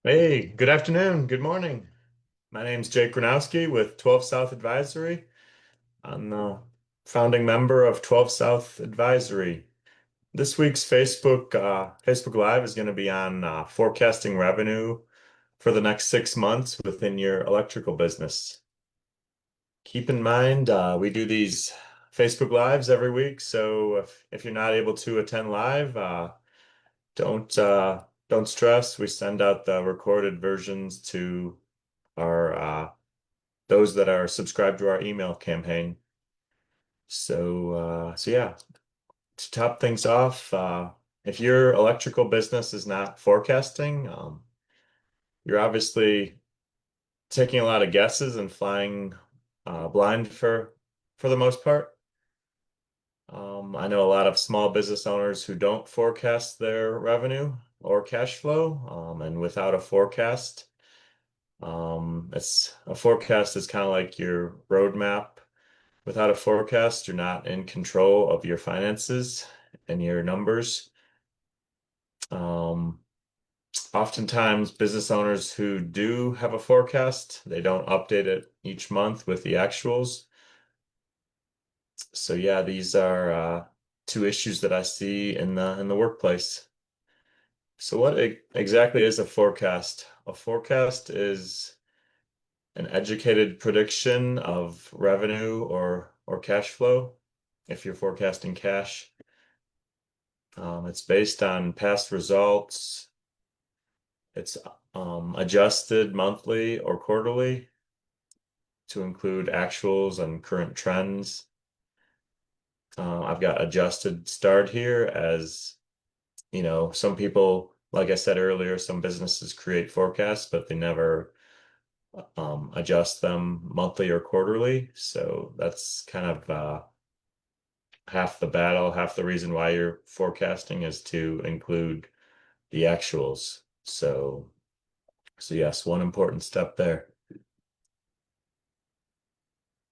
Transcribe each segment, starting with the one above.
Hey, good afternoon, good morning. My name's Jake Gronowski with 12 South Advisory. I'm the founding member of 12 South Advisory. This week's Facebook Live is going to be on forecasting revenue for the next 6 months within your electrical business. Keep in mind, we do these Facebook Lives every week, so if you're not able to attend live, don't stress. We send out the recorded versions to our those that are subscribed to our email campaign. So yeah, to top things off, if your electrical business is not forecasting, you're obviously taking a lot of guesses and flying blind for the most part. I know a lot of small business owners who don't forecast their revenue or cash flow, and without a forecast, it's a forecast is kind of like your roadmap. Without a forecast, you're not in control of your finances and your numbers. Um, Oftentimes, business owners who do have a forecast, they don't update it each month with the actuals. So yeah, these are two issues that I see in the workplace. So what exactly is a forecast? A forecast is an educated prediction of revenue or cash flow if you're forecasting cash. It's based on past results. It's adjusted monthly or quarterly to include actuals and current trends. I've got adjusted start here as, some people, like I said earlier, some businesses create forecasts, but they never adjust them monthly or quarterly. So that's kind of half the battle, half the reason why you're forecasting is to include the actuals. So yes, one important step there.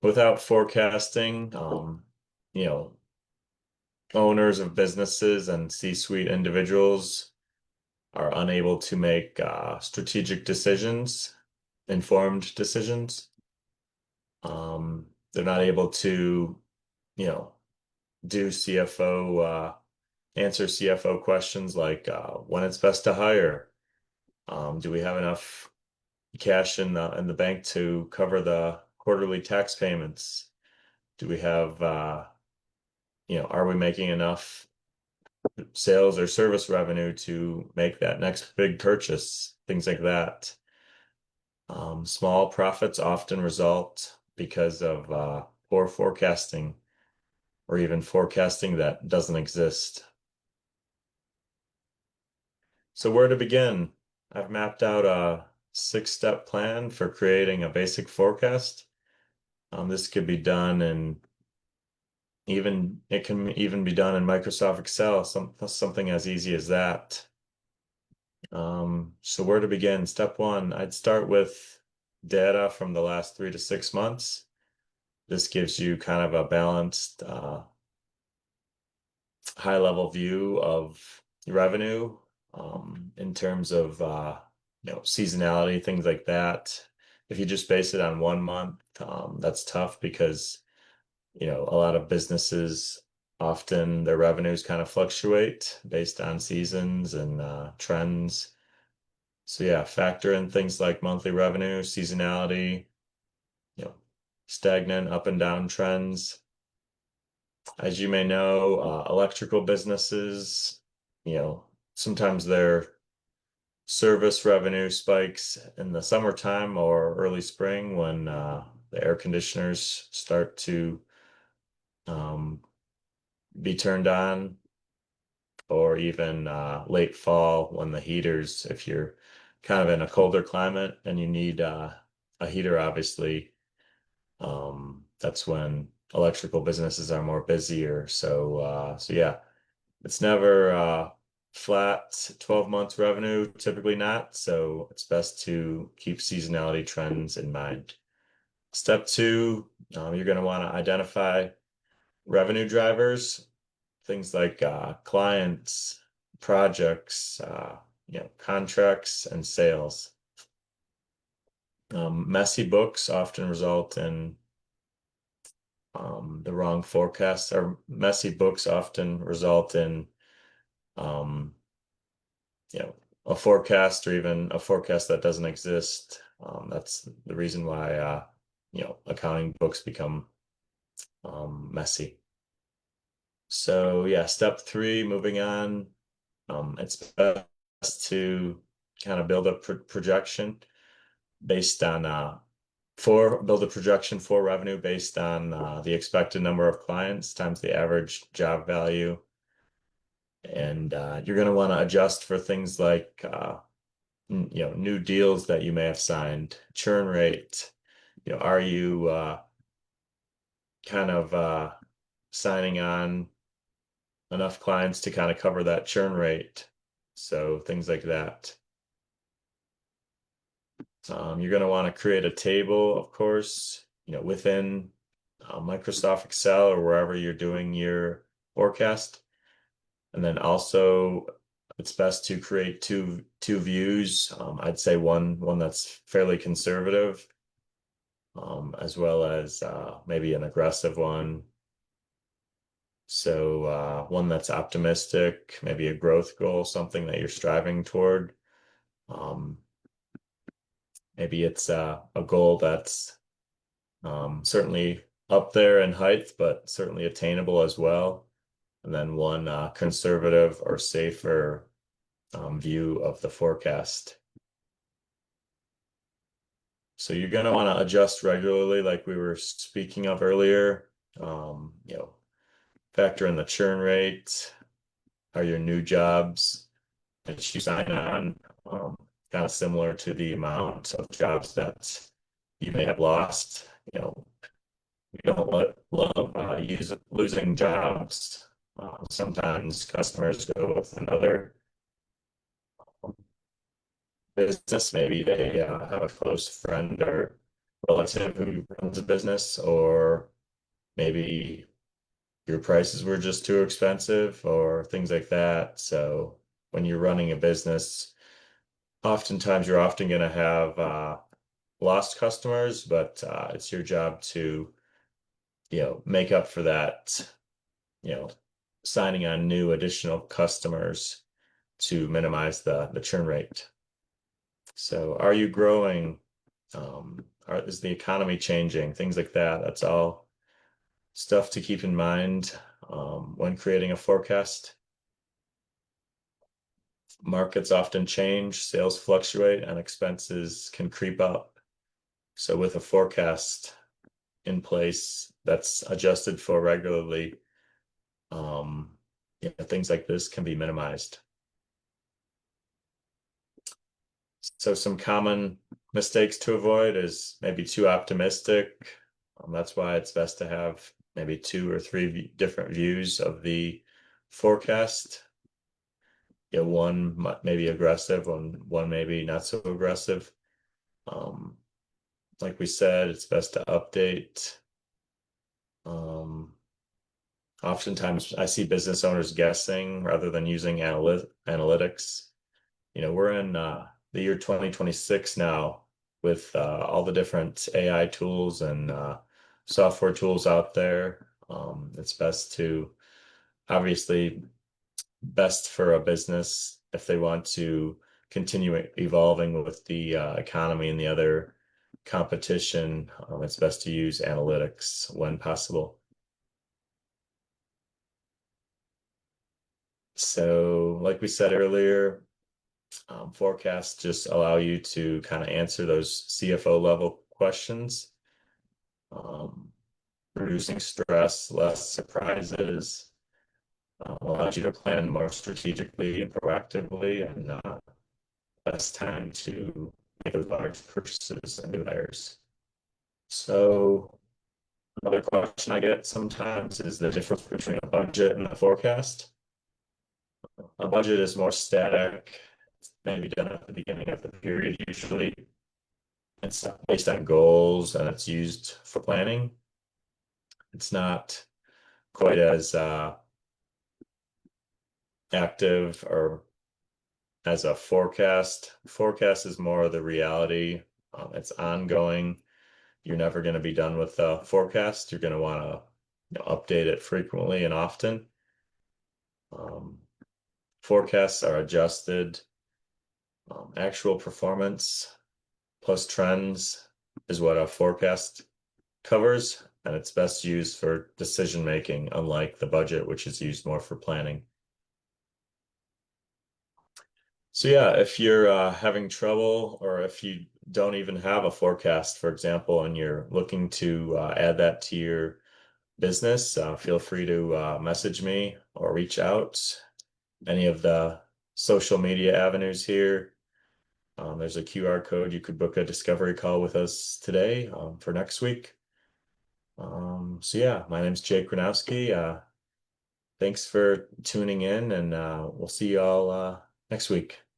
Without forecasting, you know, owners of businesses and C-suite individuals are unable to make strategic decisions, informed decisions. They're not able to, you know, do CFO, answer CFO questions like when it's best to hire. Do we have enough cash in the bank to cover the quarterly tax payments? Do we have are we making enough sales or service revenue to make that next big purchase? Things like that. Small profits often result because of poor forecasting or even forecasting that doesn't exist. So where to begin? I've mapped out a 6-step plan for creating a basic forecast. This could be done in even it can even be done in Microsoft Excel, something as easy as that. So where to begin? Step one, I'd start with data from the last 3 to 6 months. This gives you kind of a balanced, high level view of revenue, in terms of, seasonality, things like that. If you just base it on 1 month, that's tough because a lot of businesses often their revenues kind of fluctuate based on seasons and trends. So yeah, factor in things like monthly revenue, seasonality, you know, stagnant up and down trends. As you may know, electrical businesses, sometimes their service revenue spikes in the summertime or early spring when the air conditioners start to um, be turned on, or even late fall when the heaters, if you're kind of in a colder climate and you need a heater, obviously, that's when electrical businesses are more busier. So yeah, it's never flat 12 months revenue, typically not. So it's best to keep seasonality trends in mind. Step two, you're going to want to identify revenue drivers, things like clients, projects, contracts and sales. Messy books often result in the wrong forecasts, or messy books often result in a forecast or even a forecast that doesn't exist. That's the reason why accounting books become messy. So yeah, step 3, moving on. It's best to kind of build a projection based on build a projection for revenue based on the expected number of clients times the average job value. And you're going to want to adjust for things like new deals that you may have signed, churn rate. Are you kind of signing on enough clients to kind of cover that churn rate? So things like that. You're going to want to create a table, of course, within Microsoft Excel or wherever you're doing your forecast. And then also it's best to create two views. I'd say one that's fairly conservative, as well as maybe an aggressive one. So one that's optimistic, maybe a growth goal, something that you're striving toward. Maybe it's a goal that's certainly up there in height, but certainly attainable as well. And then one conservative or safer view of the forecast. So you're going to want to adjust regularly, like we were speaking of earlier. Factor in the churn rate. Are your new jobs that you sign on kind of similar to the amount of jobs that you may have lost? We don't love losing jobs. Sometimes customers go with another business. Maybe they have a close friend or relative who runs a business, or maybe your prices were just too expensive or things like that. So when you're running a business, oftentimes you're often going to have lost customers, but it's your job to, make up for that, signing on new additional customers to minimize the churn rate. So are you growing? Is the economy changing? Things like that. That's all stuff to keep in mind when creating a forecast. Markets often change, sales fluctuate, and expenses can creep up. So with a forecast in place that's adjusted for regularly, things like this can be minimized. So some common mistakes to avoid is maybe too optimistic. That's why it's best to have maybe 2 or 3 different views of the forecast. One maybe aggressive, one maybe not so aggressive. Like we said, it's best to update. Oftentimes I see business owners guessing rather than using analytics. We're in the year 2026 now with all the different AI tools and software tools out there. It's obviously best for a business if they want to continue evolving with the economy and the other competition. It's best to use analytics when possible. So like we said earlier, forecasts just allow you to kind of answer those CFO level questions, reducing stress, less surprises, allows you to plan more strategically and proactively, and less time to make those large purchases and new hires. So another question I get sometimes is the difference between a budget and a forecast. A budget is more static. It's maybe done at the beginning of the period usually. It's based on goals and it's used for planning. It's not quite as active or as a forecast. Forecast is more of the reality. It's ongoing. You're never going to be done with the forecast. You're going to want to update it frequently and often. Um, Forecasts are adjusted. Actual performance plus trends is what a forecast covers, and it's best used for decision making, unlike the budget, which is used more for planning. So yeah, if you're having trouble, or if you don't even have a forecast, for example, and you're looking to add that to your business, feel free to message me or reach out. Any of the social media avenues here. There's a QR code. You could book a discovery call with us today for next week. So yeah, my name's Jake Gronowski. Thanks for tuning in, and we'll see you all next week.